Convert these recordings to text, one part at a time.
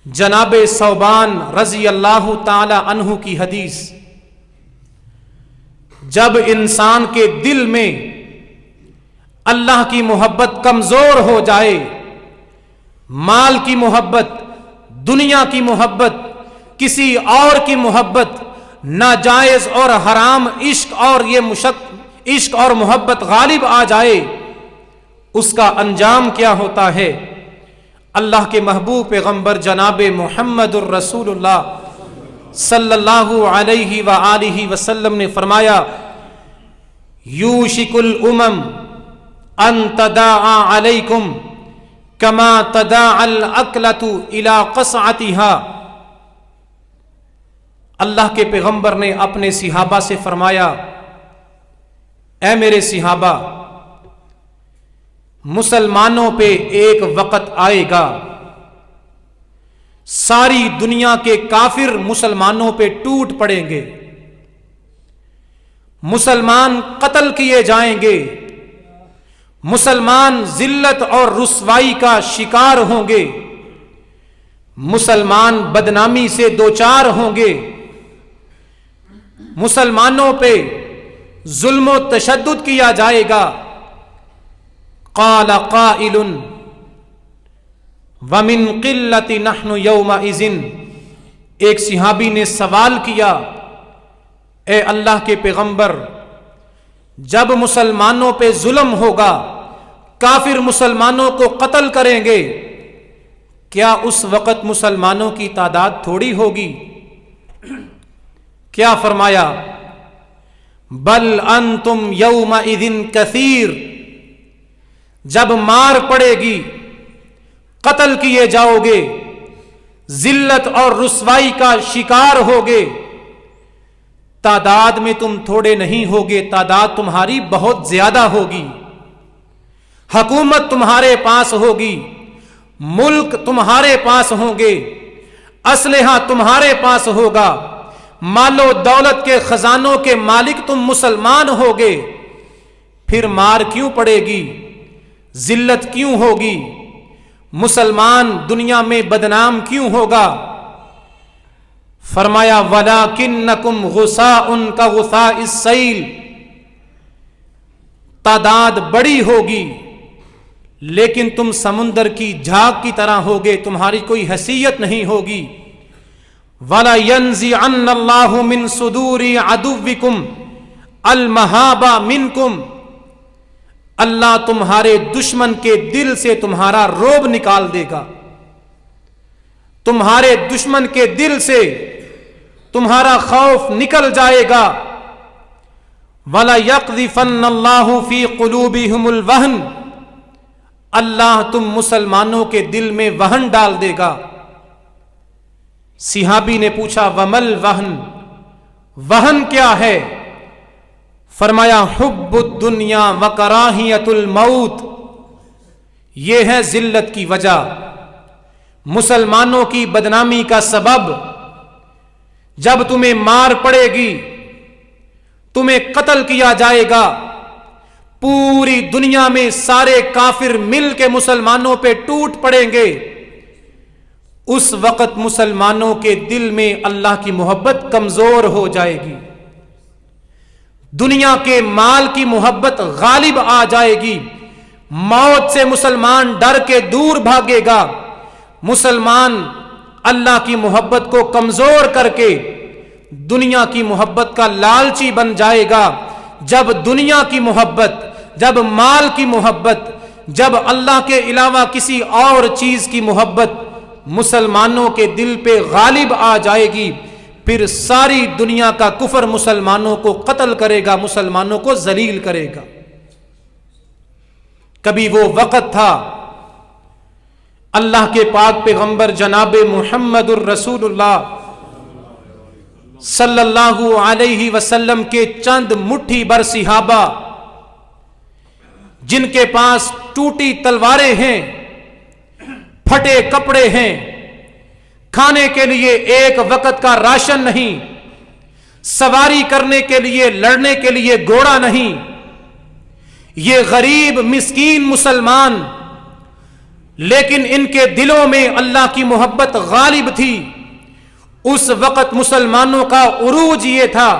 جناب ثوبان رضی اللہ تعالی عنہ کی حدیث، جب انسان کے دل میں اللہ کی محبت کمزور ہو جائے، مال کی محبت، دنیا کی محبت، کسی اور کی محبت، ناجائز اور حرام عشق اور عشق اور محبت غالب آ جائے، اس کا انجام کیا ہوتا ہے؟ اللہ کے محبوب پیغمبر جناب محمد الرسول اللہ صلی اللہ علیہ وآلہ وسلم نے فرمایا، یوشک الامم ان تداعى علیکم کما تداعى الاکلۃ الی قصعتها۔ اللہ کے پیغمبر نے اپنے صحابہ سے فرمایا، اے میرے صحابہ، مسلمانوں پہ ایک وقت آئے گا، ساری دنیا کے کافر مسلمانوں پہ ٹوٹ پڑیں گے، مسلمان قتل کیے جائیں گے، مسلمان ذلت اور رسوائی کا شکار ہوں گے، مسلمان بدنامی سے دوچار ہوں گے، مسلمانوں پہ ظلم و تشدد کیا جائے گا۔ قال قائل ومن قلت نحن یومئذ، ایک صحابی نے سوال کیا، اے اللہ کے پیغمبر، جب مسلمانوں پہ ظلم ہوگا، کافر مسلمانوں کو قتل کریں گے، کیا اس وقت مسلمانوں کی تعداد تھوڑی ہوگی؟ کیا فرمایا؟ بل انتم یومئذ کثیر، جب مار پڑے گی، قتل کیے جاؤ گے، ذلت اور رسوائی کا شکار ہوگے، تعداد میں تم تھوڑے نہیں ہوگے، تعداد تمہاری بہت زیادہ ہوگی، حکومت تمہارے پاس ہوگی، ملک تمہارے پاس ہوں گے، اسلحہ تمہارے پاس ہوگا، مال و دولت کے خزانوں کے مالک تم مسلمان ہوگے، پھر مار کیوں پڑے گی؟ ذلت کیوں ہوگی؟ مسلمان دنیا میں بدنام کیوں ہوگا؟ فرمایا وَلَكِنَّكُمْ غُثَاءٌ كَغُثَاءِ السَّيْلِ، تعداد بڑی ہوگی لیکن تم سمندر کی جھاگ کی طرح ہوگے، تمہاری کوئی حیثیت نہیں ہوگی۔ وَلَيَنزِعَنَّ اللَّهُ مِن صُدُورِ عَدُوِّكُمْ الْمَهَابَ مِنْكُمْ، اللہ تمہارے دشمن کے دل سے تمہارا روب نکال دے گا، تمہارے دشمن کے دل سے تمہارا خوف نکل جائے گا۔ وَلَيَقْذِفَنَّ اللَّهُ فِي قُلُوبِهِمُ الْوَهْنَ، اللہ تم مسلمانوں کے دل میں وہن ڈال دے گا۔ صحابی نے پوچھا وَمَا الْوَهْنُ، وہن کیا ہے؟ فرمایا حب الدنیا وکراہیت الموت، یہ ہے ذلت کی وجہ، مسلمانوں کی بدنامی کا سبب۔ جب تمہیں مار پڑے گی، تمہیں قتل کیا جائے گا، پوری دنیا میں سارے کافر مل کے مسلمانوں پہ ٹوٹ پڑیں گے، اس وقت مسلمانوں کے دل میں اللہ کی محبت کمزور ہو جائے گی، دنیا کے مال کی محبت غالب آ جائے گی، موت سے مسلمان ڈر کے دور بھاگے گا، مسلمان اللہ کی محبت کو کمزور کر کے دنیا کی محبت کا لالچی بن جائے گا۔ جب دنیا کی محبت، جب مال کی محبت، جب اللہ کے علاوہ کسی اور چیز کی محبت مسلمانوں کے دل پہ غالب آ جائے گی، پھر ساری دنیا کا کفر مسلمانوں کو قتل کرے گا، مسلمانوں کو ذلیل کرے گا۔ کبھی وہ وقت تھا اللہ کے پاک پیغمبر جناب محمد الرسول اللہ صلی اللہ علیہ وسلم کے چند مٹھی بھر صحابہ، جن کے پاس ٹوٹی تلواریں ہیں، پھٹے کپڑے ہیں، کھانے کے لیے ایک وقت کا راشن نہیں، سواری کرنے کے لیے، لڑنے کے لیے گھوڑا نہیں، یہ غریب مسکین مسلمان لیکن ان کے دلوں میں اللہ کی محبت غالب تھی۔ اس وقت مسلمانوں کا عروج یہ تھا،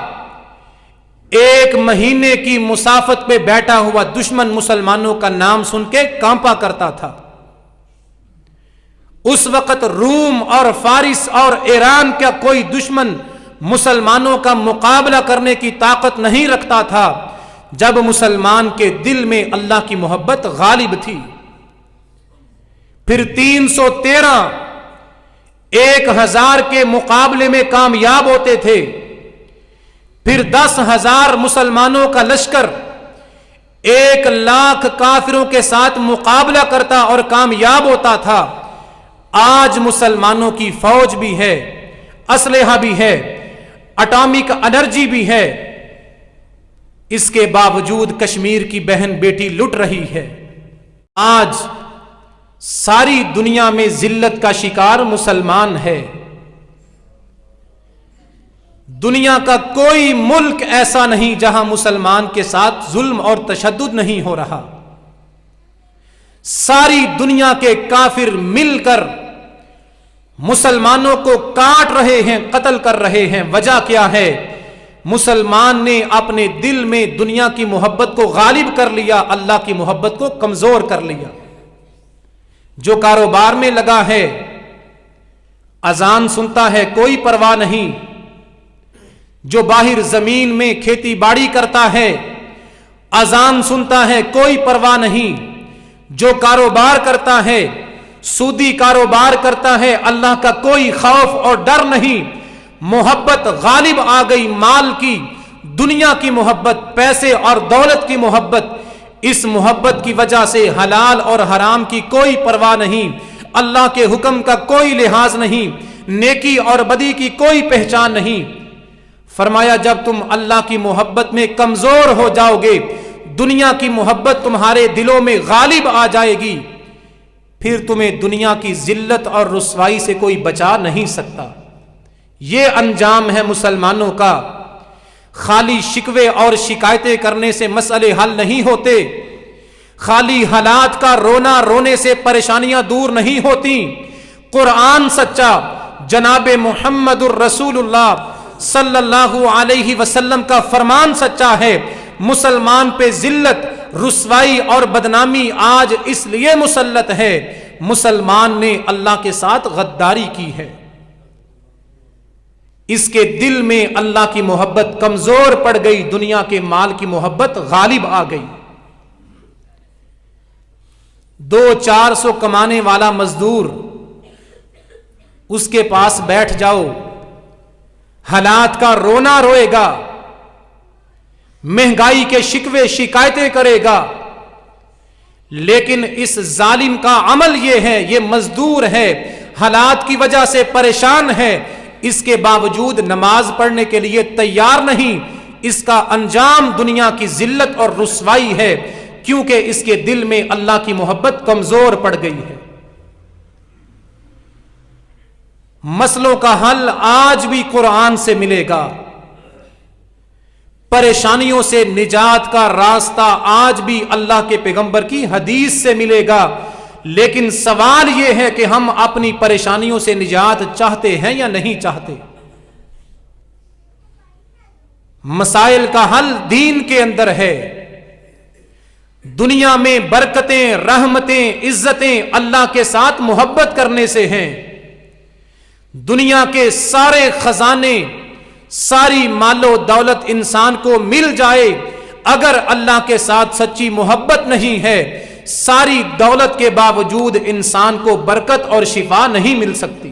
1 مہینے کی مسافت پہ بیٹھا ہوا دشمن مسلمانوں کا نام سن کے کانپا کرتا تھا۔ اس وقت روم اور فارس اور ایران کا کوئی دشمن مسلمانوں کا مقابلہ کرنے کی طاقت نہیں رکھتا تھا، جب مسلمان کے دل میں اللہ کی محبت غالب تھی۔ پھر 313 1000 کے مقابلے میں کامیاب ہوتے تھے، پھر 10,000 مسلمانوں کا لشکر 1,00,000 کافروں کے ساتھ مقابلہ کرتا اور کامیاب ہوتا تھا۔ آج مسلمانوں کی فوج بھی ہے، اسلحہ بھی ہے، اٹامک انرجی بھی ہے، اس کے باوجود کشمیر کی بہن بیٹی لٹ رہی ہے۔ آج ساری دنیا میں ذلت کا شکار مسلمان ہے۔ دنیا کا کوئی ملک ایسا نہیں جہاں مسلمان کے ساتھ ظلم اور تشدد نہیں ہو رہا۔ ساری دنیا کے کافر مل کر مسلمانوں کو کاٹ رہے ہیں، قتل کر رہے ہیں۔ وجہ کیا ہے؟ مسلمان نے اپنے دل میں دنیا کی محبت کو غالب کر لیا، اللہ کی محبت کو کمزور کر لیا۔ جو کاروبار میں لگا ہے، اذان سنتا ہے، کوئی پرواہ نہیں۔ جو باہر زمین میں کھیتی باڑی کرتا ہے، اذان سنتا ہے، کوئی پرواہ نہیں۔ جو کاروبار کرتا ہے، سودی کاروبار کرتا ہے، اللہ کا کوئی خوف اور ڈر نہیں۔ محبت غالب آ گئی، مال کی، دنیا کی محبت، پیسے اور دولت کی محبت۔ اس محبت کی وجہ سے حلال اور حرام کی کوئی پرواہ نہیں، اللہ کے حکم کا کوئی لحاظ نہیں، نیکی اور بدی کی کوئی پہچان نہیں۔ فرمایا جب تم اللہ کی محبت میں کمزور ہو جاؤ گے، دنیا کی محبت تمہارے دلوں میں غالب آ جائے گی، پھر تمہیں دنیا کی ذلت اور رسوائی سے کوئی بچا نہیں سکتا۔ یہ انجام ہے مسلمانوں کا۔ خالی شکوے اور شکایتیں کرنے سے مسئلے حل نہیں ہوتے، خالی حالات کا رونا رونے سے پریشانیاں دور نہیں ہوتی۔ قرآن سچا، جناب محمد الرسول اللہ صلی اللہ علیہ وسلم کا فرمان سچا ہے۔ مسلمان پہ ذلت، رسوائی اور بدنامی آج اس لیے مسلط ہے، مسلمان نے اللہ کے ساتھ غداری کی ہے، اس کے دل میں اللہ کی محبت کمزور پڑ گئی، دنیا کے مال کی محبت غالب آ گئی۔ 200-400 کمانے والا مزدور، اس کے پاس بیٹھ جاؤ، حالات کا رونا روئے گا، مہنگائی کے شکوے شکایتیں کرے گا، لیکن اس ظالم کا عمل یہ ہے، یہ مزدور ہے، حالات کی وجہ سے پریشان ہے، اس کے باوجود نماز پڑھنے کے لیے تیار نہیں۔ اس کا انجام دنیا کی ذلت اور رسوائی ہے، کیونکہ اس کے دل میں اللہ کی محبت کمزور پڑ گئی ہے۔ مسئلوں کا حل آج بھی قرآن سے ملے گا، پریشانیوں سے نجات کا راستہ آج بھی اللہ کے پیغمبر کی حدیث سے ملے گا، لیکن سوال یہ ہے کہ ہم اپنی پریشانیوں سے نجات چاہتے ہیں یا نہیں چاہتے۔ مسائل کا حل دین کے اندر ہے۔ دنیا میں برکتیں، رحمتیں، عزتیں اللہ کے ساتھ محبت کرنے سے ہیں۔ دنیا کے سارے خزانے، ساری مال و دولت انسان کو مل جائے، اگر اللہ کے ساتھ سچی محبت نہیں ہے، ساری دولت کے باوجود انسان کو برکت اور شفا نہیں مل سکتی۔